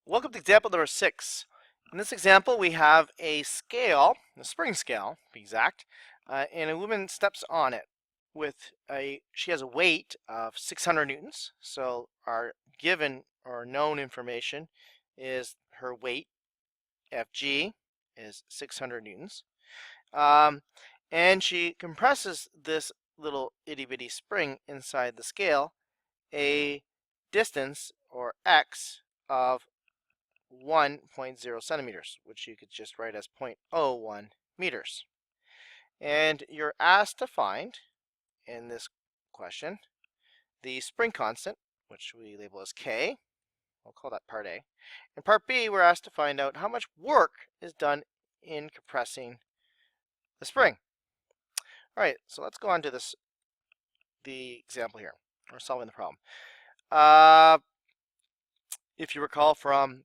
Welcome to example number 6. In this example, we have a scale, a spring scale, to be exact, and a woman steps on it she has a weight of 600 newtons. So our given or known information is her weight, Fg, is 600 newtons. And she compresses this little itty bitty spring inside the scale a distance, or x, of 1.0 centimeters, which you could just write as 0.01 meters. And you're asked to find, in this question, the spring constant, which we label as K. We'll call that part A. In part B, we're asked to find out how much work is done in compressing the spring. All right, so let's go on to the example here, or solving the problem. If you recall from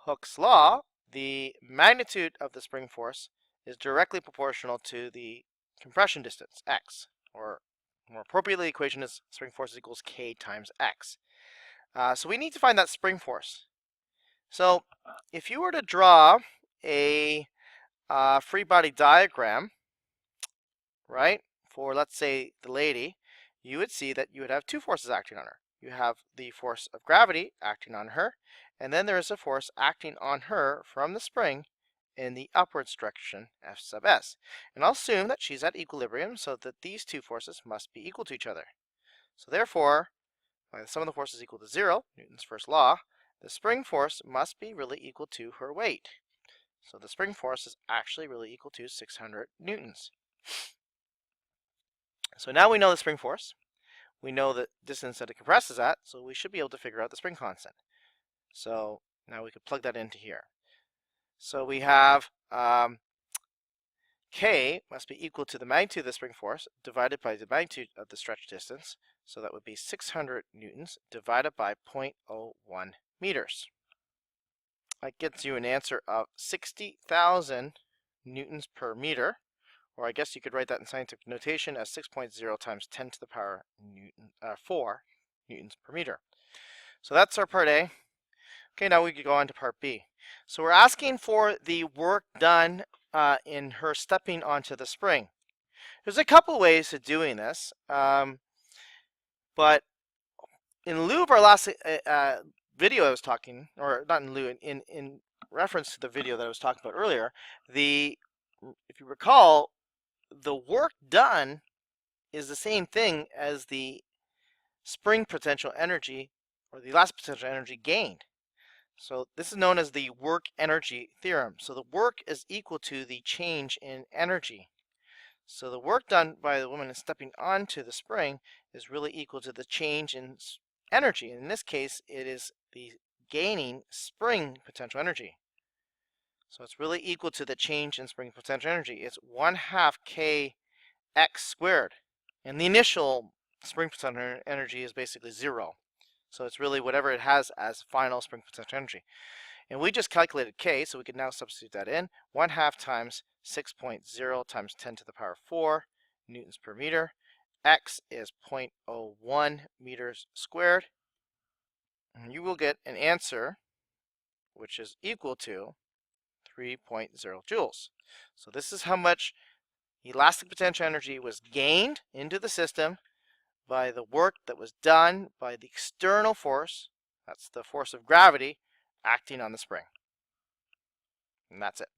Hooke's law, the magnitude of the spring force is directly proportional to the compression distance, x, or more appropriately, the equation is spring force equals k times x. So we need to find that spring force. So if you were to draw a free body diagram, right, for let's say the lady, you would see that you would have two forces acting on her. You have the force of gravity acting on her, and then there is a force acting on her from the spring in the upwards direction, F sub s. And I'll assume that she's at equilibrium, so that these two forces must be equal to each other. So therefore, by the sum of the forces equal to 0, Newton's first law, the spring force must be really equal to her weight. So the spring force is actually really equal to 600 newtons. So now we know the spring force. We know the distance that it compresses at, so we should be able to figure out the spring constant. So now we could plug that into here. So we have K must be equal to the magnitude of the spring force divided by the magnitude of the stretch distance. So that would be 600 newtons divided by 0.01 meters. That gets you an answer of 60,000 newtons per meter. Or I guess you could write that in scientific notation as 6.0 times 10 to the power 4 newtons per meter. So that's our part A. Okay, now we could go on to part B. So we're asking for the work done in her stepping onto the spring. There's a couple ways of doing this, but in lieu of our last video I was talking, or not in lieu, in reference to the video that I was talking about earlier, if you recall, the work done is the same thing as the spring potential energy, or the elastic potential energy gained. So this is known as the work energy theorem. So the work is equal to the change in energy. So the work done by the woman stepping onto the spring is really equal to the change in energy. In this case, it is the gaining spring potential energy. So it's really equal to the change in spring potential energy. It's 1/2 kx squared. And the initial spring potential energy is basically 0. So it's really whatever it has as final spring potential energy. And we just calculated K, so we can now substitute that in. 1/2 times 6.0 times 10 to the power 4 newtons per meter. X is 0.01 meters squared. And you will get an answer which is equal to 3.0 joules. So this is how much elastic potential energy was gained into the system by the work that was done by the external force, that's the force of gravity, acting on the spring. And that's it.